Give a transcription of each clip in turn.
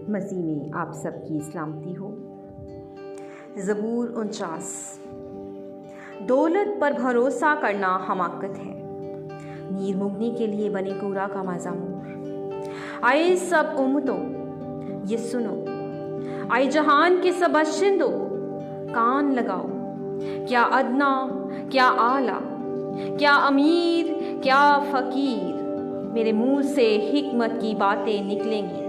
مسیح میں آپ سب کی سلامتی ہو۔ زبور 49۔ دولت پر بھروسہ کرنا حماقت ہے، نیر مگنی کے لیے بنے کورا کا مزامور۔ آئے سب امتوں یہ سنو، آئے جہان کے سب باشندوں کان لگاؤ۔ کیا ادنا کیا اعلیٰ، کیا امیر کیا فقیر، میرے منہ سے حکمت کی باتیں نکلیں گی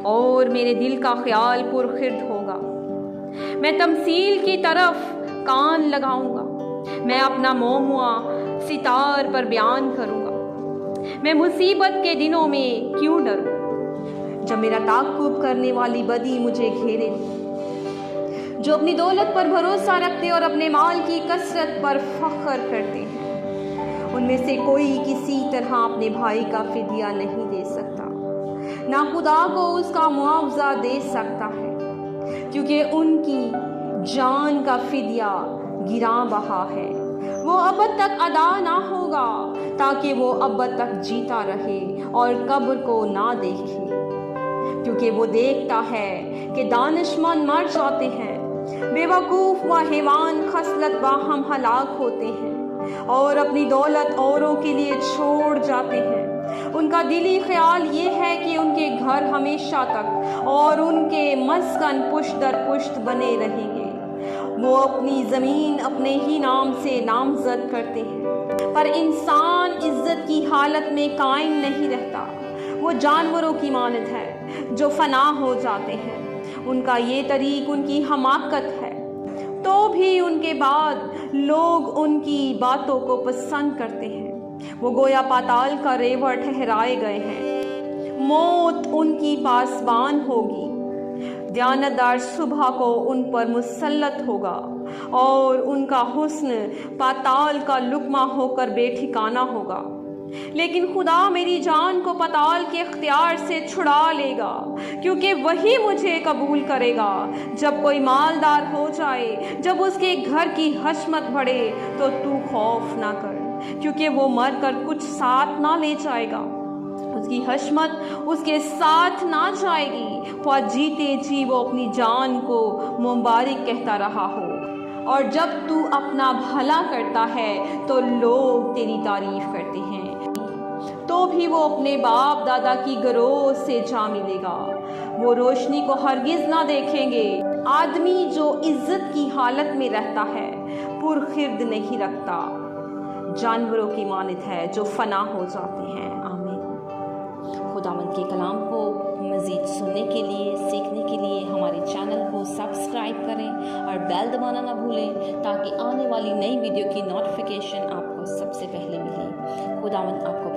اور میرے دل کا خیال پرخرد ہوگا۔ میں تمثیل کی طرف کان لگاؤں گا، میں اپنا مومعہ ستار پر بیان کروں گا۔ میں مصیبت کے دنوں میں کیوں ڈروں، جب میرا تعقب کرنے والی بدی مجھے گھیرے۔ جو اپنی دولت پر بھروسہ رکھتے اور اپنے مال کی کثرت پر فخر کرتے ہیں، ان میں سے کوئی کسی طرح اپنے بھائی کا فدیہ نہیں دے سکتا، نہ خدا کو اس کا معاوضہ دے سکتا ہے، کیونکہ ان کی جان کا فدیہ گراں بہا ہے۔ وہ ابد تک ادا نہ ہوگا تاکہ وہ ابد تک جیتا رہے اور قبر کو نہ دیکھے، کیونکہ وہ دیکھتا ہے کہ دانشمند مر جاتے ہیں، بے وقوف و حیوان خصلت باہم ہلاک ہوتے ہیں اور اپنی دولت اوروں کے لیے چھوڑ جاتے ہیں۔ ان کا دلی خیال یہ ہے کہ ان کے گھر ہمیشہ تک اور ان کے مسکن پشت در پشت بنے رہیں گے۔ وہ اپنی زمین اپنے ہی نام سے نامزد کرتے ہیں، پر انسان عزت کی حالت میں قائم نہیں رہتا۔ وہ جانوروں کی مانند ہے جو فنا ہو جاتے ہیں، ان کا یہ طریق ان کی حماقت ہے، تو بھی ان کے بعد لوگ ان کی باتوں کو پسند کرتے ہیں۔ وہ گویا پاتال کا ریوڑ ٹھہرائے گئے ہیں، موت ان کی پاسبان ہوگی۔ دیانتدار صبح کو ان پر مسلط ہوگا اور ان کا حسن پاتال کا لقمہ ہو کر بے ٹھکانہ ہوگا۔ لیکن خدا میری جان کو پاتال کے اختیار سے چھڑا لے گا، کیونکہ وہی مجھے قبول کرے گا۔ جب کوئی مالدار ہو جائے، جب اس کے گھر کی حشمت بڑھے، تو خوف نہ کر، کیونکہ وہ مر کر کچھ ساتھ نہ لے جائے گا، اس کی حشمت اس کے ساتھ نہ جائے گی، خواہ جیتے جی وہ اپنی جان کو مبارک کہتا رہا ہو۔ اور جب تو اپنا بھلا کرتا ہے تو لوگ تیری تعریف کرتے ہیں، تو بھی وہ اپنے باپ دادا کی گروہ سے جا ملے گا، وہ روشنی کو ہرگز نہ دیکھیں گے۔ آدمی جو عزت کی حالت میں رہتا ہے پرخرد نہیں رکھتا، جانوروں کی مانند ہے جو فنا ہو جاتے ہیں۔ آمین۔ خداوند کے کلام کو مزید سننے کے لیے، سیکھنے کے لیے ہمارے چینل کو سبسکرائب کریں اور بیل دبانا نہ بھولیں، تاکہ آنے والی نئی ویڈیو کی نوٹیفیکیشن آپ کو سب سے پہلے ملے۔ خداوند آپ کو